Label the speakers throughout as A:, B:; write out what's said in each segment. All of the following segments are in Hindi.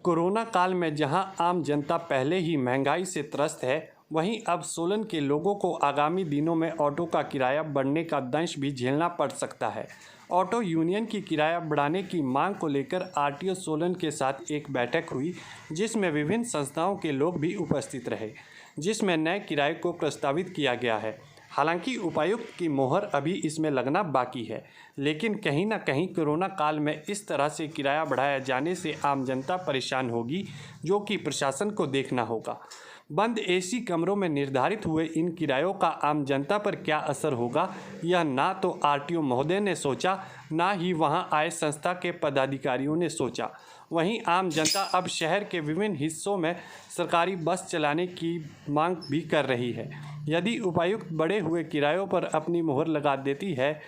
A: कोरोना काल में जहां आम जनता पहले ही महंगाई से त्रस्त है, वहीं अब सोलन के लोगों को आगामी दिनों में ऑटो का किराया बढ़ने का दंश भी झेलना पड़ सकता है। ऑटो यूनियन की किराया बढ़ाने की मांग को लेकर आरटीओ सोलन के साथ एक बैठक हुई, जिसमें विभिन्न संस्थाओं के लोग भी उपस्थित रहे, जिसमें नए किराए को प्रस्तावित किया गया है। हालांकि उपायुक्त की मोहर अभी इसमें लगना बाकी है, लेकिन कहीं ना कहीं कोरोना काल में इस तरह से किराया बढ़ाया जाने से आम जनता परेशान होगी, जो कि प्रशासन को देखना होगा। बंद एसी कमरों में निर्धारित हुए इन किरायों का आम जनता पर क्या असर होगा, यह ना तो आरटीओ महोदय ने सोचा, ना ही वहां आए संस्था के पदाधिकारियों ने सोचा। वहीं आम जनता अब शहर के विभिन्न हिस्सों में सरकारी बस चलाने की मांग भी कर रही है। यदि उपायुक्त बढ़े हुए किरायों पर अपनी मोहर लगा देती है,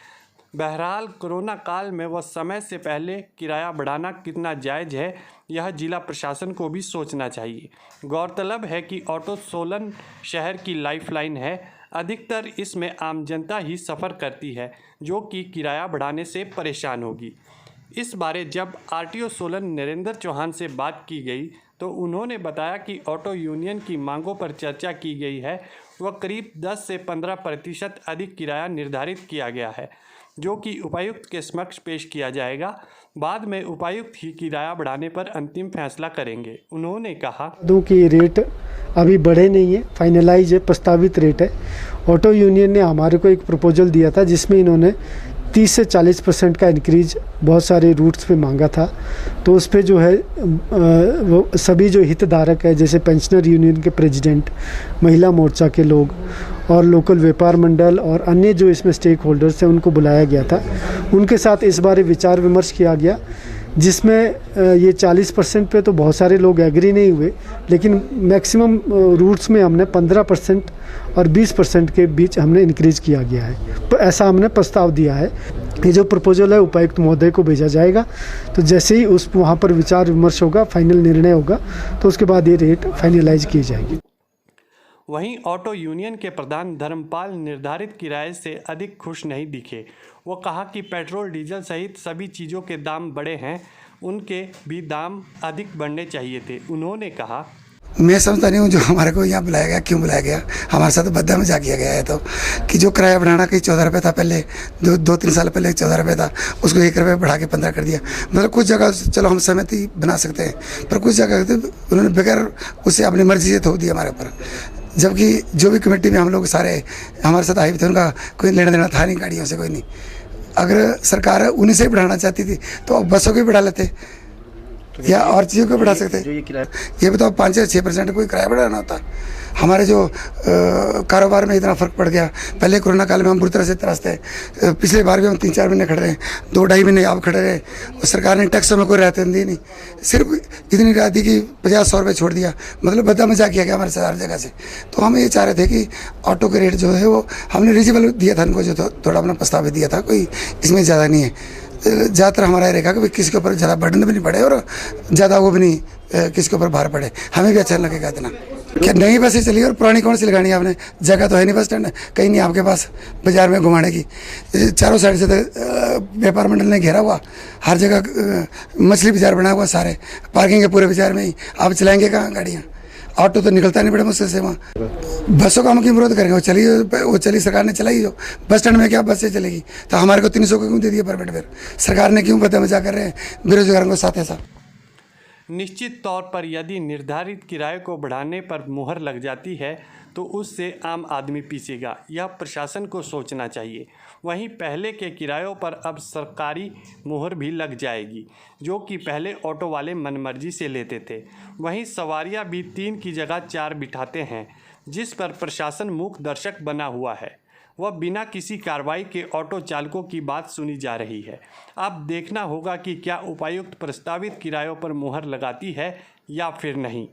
A: बहरहाल कोरोना काल में वह समय से पहले किराया बढ़ाना कितना जायज़ है, यह जिला प्रशासन को भी सोचना चाहिए। गौरतलब है कि ऑटो सोलन शहर की लाइफलाइन है। अधिकतर इसमें आम जनता ही सफ़र करती है, जो कि किराया बढ़ाने से परेशान होगी। इस बारे जब आरटीओ सोलन नरेंद्र चौहान से बात की गई, तो उन्होंने बताया कि ऑटो यूनियन की मांगों पर चर्चा की गई है। वह करीब 10 से 15% अधिक किराया निर्धारित किया गया है, जो कि उपायुक्त के समक्ष पेश किया जाएगा। बाद में उपायुक्त ही किराया बढ़ाने पर अंतिम फैसला करेंगे। उन्होंने कहा
B: कि रेट अभी बढ़े नहीं है, फाइनलाइज है, प्रस्तावित रेट है। ऑटो यूनियन ने हमारे को एक प्रपोजल दिया था, जिसमें इन्होंने 30 से 40% का इंक्रीज बहुत सारे रूट्स पे मांगा था। तो उस पे जो है वो सभी जो हितधारक है, जैसे पेंशनर यूनियन के प्रेसिडेंट, महिला मोर्चा के लोग और लोकल व्यापार मंडल और अन्य जो इसमें स्टेक होल्डर्स हैं, उनको बुलाया गया था। उनके साथ इस बारे विचार विमर्श किया गया, जिसमें ये 40% पे तो बहुत सारे लोग एग्री नहीं हुए, लेकिन मैक्सिमम रूट्स में हमने 15% और 20% के बीच हमने इंक्रीज किया गया है। तो ऐसा हमने प्रस्ताव दिया है। ये जो प्रपोजल है उपायुक्त महोदय को भेजा जाएगा। तो जैसे ही उस वहाँ पर विचार विमर्श होगा, फाइनल निर्णय होगा, तो उसके बाद ये रेट फाइनलाइज की जाएगी।
A: वहीं ऑटो यूनियन के प्रधान धर्मपाल निर्धारित किराए से अधिक खुश नहीं दिखे। वो कहा कि पेट्रोल डीजल सहित सभी चीज़ों के दाम बढ़े हैं, उनके भी दाम अधिक बढ़ने चाहिए थे। उन्होंने कहा,
C: मैं समझता नहीं हूँ जो हमारे को यहाँ बुलाया गया, क्यों बुलाया गया। हमारे साथ बद्दा मजाक किया गया है तो कि जो किराया बढ़ाना कहीं 14 रुपये था पहले, 2-3 साल पहले 14 रुपये था, उसको 1 रुपये बढ़ा के 15 कर दिया। मतलब कुछ जगह चलो हम सहमति बना सकते हैं, पर कुछ जगह उन्होंने बगैर उससे अपनी मर्जी से थोप दिया हमारे ऊपर। जबकि जो भी कमेटी में हम लोग सारे हमारे साथ आए थे, उनका कोई लेना देना था नहीं, गाड़ियों से कोई नहीं। अगर सरकार उन्हीं से बढ़ाना चाहती थी तो बसों को भी बढ़ा लेते या और चीज़ों को बढ़ा सकते हैं। ये बताओ 5 या 6% कोई किराया बढ़ाना होता। हमारे जो कारोबार में इतना फ़र्क पड़ गया। पहले कोरोना काल में हम बुरी तरह से त्रस्त है। पिछले बार भी हम 3-4 महीने खड़े रहे, 2-2.5 महीने आप खड़े रहे। और सरकार ने टैक्सों में कोई राहत दी नहीं, सिर्फ इतनी राहत दी कि 50-100 रुपये छोड़ दिया। मतलब बद्दा मजाक किया गया हमारे साथ हर जगह से। तो हम ये चाह रहे थे कि ऑटो के रेट जो है वो हमने रीजनेबल दिया था उनको, जो थोड़ा अपना प्रस्ताव दिया था, कोई इसमें ज़्यादा नहीं है। ज़्यादातर हमारा ये रहेगा कि किसी के ऊपर ज़्यादा बर्डन भी नहीं पड़े और ज़्यादा वो भी नहीं किसी के ऊपर भार पड़े, हमें भी अच्छा लगेगा इतना। क्या नई बसें चली और पुरानी कौन सी लगानी है आपने? जगह तो है नहीं, बस स्टैंड कहीं नहीं आपके पास बाजार में घुमाने की। चारों साइड से तो व्यापार मंडल ने घेरा हुआ, हर जगह मछली बाजार बना हुआ, सारे पार्किंग है पूरे बाजार में ही। आप चलाएंगे कहाँ गाड़ियाँ? ऑटो तो निकलता नहीं बड़े मुश्किल से वहाँ। बसों का हम क्यों विरोध करेंगे? वो चली सरकार ने चलाई। जो बस स्टैंड में क्या बस से चलेगी? तो हमारे को 300 को क्यों दे दिया पर बेड? फिर सरकार ने क्यों बदला मजा कर रहे हैं बेरोजगारों को साथ है साथ।
A: निश्चित तौर पर यदि निर्धारित किराए को बढ़ाने पर मुहर लग जाती है, तो उससे आम आदमी पीछेगा। यह प्रशासन को सोचना चाहिए। वहीं पहले के किरायों पर अब सरकारी मुहर भी लग जाएगी, जो कि पहले ऑटो वाले मनमर्जी से लेते थे। वहीं सवारियां भी 3 की जगह 4 बिठाते हैं, जिस पर प्रशासन मूक दर्शक बना हुआ है। वह बिना किसी कार्रवाई के ऑटो चालकों की बात सुनी जा रही है। अब देखना होगा कि क्या उपायुक्त प्रस्तावित किरायों पर मुहर लगाती है या फिर नहीं।